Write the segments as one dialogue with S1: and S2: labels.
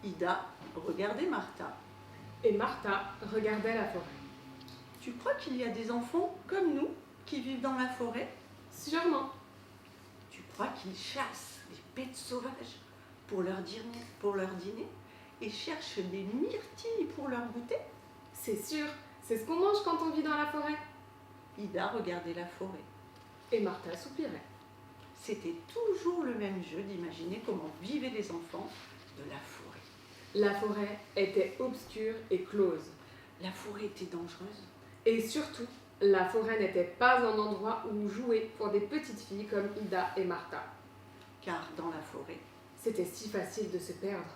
S1: Ida regardait Martha.
S2: Et Martha regardait la forêt.
S1: Tu crois qu'il y a des enfants comme nous qui vivent dans la forêt?
S2: Sûrement.
S1: Tu crois qu'ils chassent des bêtes sauvages pour leur dîner et cherchent des myrtilles pour leur goûter?
S2: C'est sûr, c'est ce qu'on mange quand on vit dans la forêt.
S1: Ida regardait la forêt.
S2: Et Martha soupirait.
S1: C'était toujours le même jeu d'imaginer comment vivaient les enfants de la forêt.
S2: La forêt était obscure et close.
S1: La forêt était dangereuse.
S2: Et surtout, la forêt n'était pas un endroit où jouer pour des petites filles comme Ida et Martha.
S1: Car dans la forêt,
S2: c'était si facile de se perdre.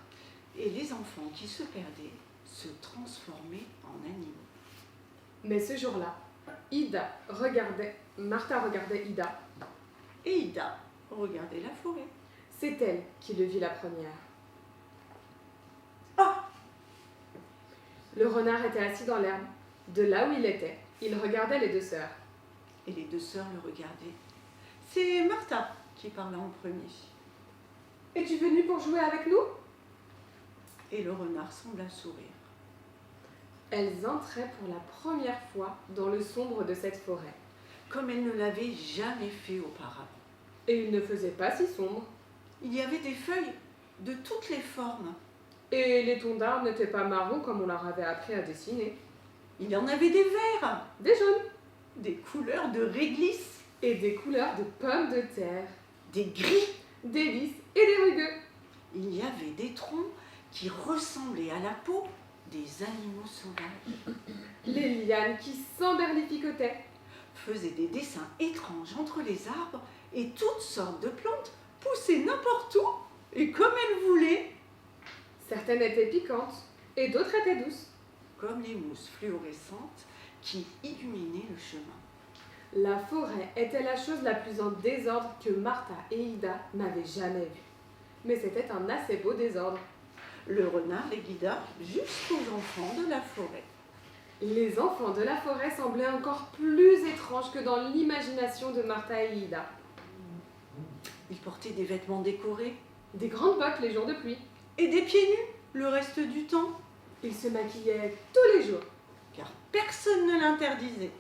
S1: Et les enfants qui se perdaient se transformaient en animaux.
S2: Mais ce jour-là, Martha regardait Ida.
S1: Et Ida regardait la forêt.
S2: C'est elle qui le vit la première.
S1: Ah!
S2: Le renard était assis dans l'herbe. De là où il était, il regardait les deux sœurs.
S1: Et les deux sœurs le regardaient. C'est Martha qui parla en premier.
S2: Es-tu venue pour jouer avec nous?
S1: Et le renard sembla sourire.
S2: Elles entraient pour la première fois dans le sombre de cette forêt.
S1: Comme elles ne l'avaient jamais fait auparavant.
S2: Et il ne faisait pas si sombre.
S1: Il y avait des feuilles de toutes les formes.
S2: Et les tons d'arbres n'étaient pas marrons comme on leur avait appris à dessiner.
S1: Il y en avait des verts,
S2: Des jaunes.
S1: des couleurs de réglisse,
S2: Et des couleurs de pommes de terre.
S1: des gris.
S2: Des lys et des rugueux.
S1: Il y avait des troncs qui ressemblaient à la peau des animaux sauvages.
S2: Les lianes qui s'emberlificotaient.
S1: Faisaient des dessins étranges entre les arbres et toutes sortes de plantes poussaient n'importe où et comme elles voulaient.
S2: Certaines étaient piquantes et d'autres étaient douces.
S1: Comme les mousses fluorescentes qui illuminaient le chemin.
S2: La forêt était la chose la plus en désordre que Martha et Ida n'avaient jamais vue. Mais c'était un assez beau désordre.
S1: Le renard les guida jusqu'aux enfants de la forêt.
S2: Les enfants de la forêt semblaient encore plus étranges que dans l'imagination de Martha et Ida.
S1: Ils portaient des vêtements décorés.
S2: Des grandes bottes les jours de pluie.
S1: Et des pieds nus le reste du temps.
S2: Ils se maquillaient tous les jours.
S1: Car personne ne l'interdisait.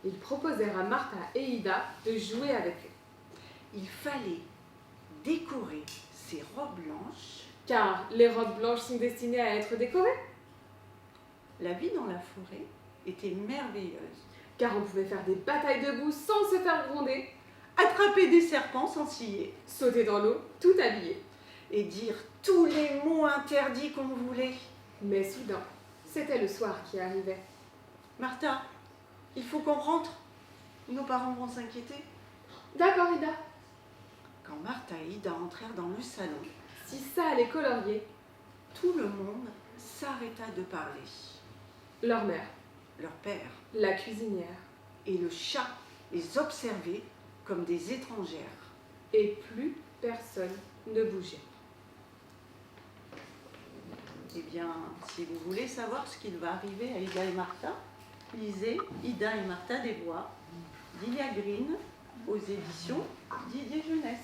S2: Ils proposèrent à Martha et Ida de jouer avec eux.
S1: Il fallait décorer ces robes blanches.
S2: Car les robes blanches sont destinées à être décorées.
S1: La vie dans la forêt était merveilleuse.
S2: Car on pouvait faire des batailles debout sans se faire gronder.
S1: Attraper des serpents sans scier.
S2: Sauter dans l'eau tout habillé.
S1: Et dire tous les mots interdits qu'on voulait.
S2: Mais soudain, c'était le soir qui arrivait.
S1: Martha, il faut qu'on rentre. Nos parents vont s'inquiéter.
S2: D'accord, Ida.
S1: Quand Martha et Ida entrèrent dans le salon,
S2: Si ça allait colorier,
S1: tout le monde s'arrêta de parler.
S2: leur mère,
S1: Leur père
S2: la cuisinière,
S1: et le chat les observaient comme des étrangères.
S2: et plus personne ne bougeait.
S1: Eh bien, si vous voulez savoir ce qu'il va arriver à Ida et Martha, lisez Ida et Martha des Bois d'Ilia Green aux éditions Didier Jeunesse.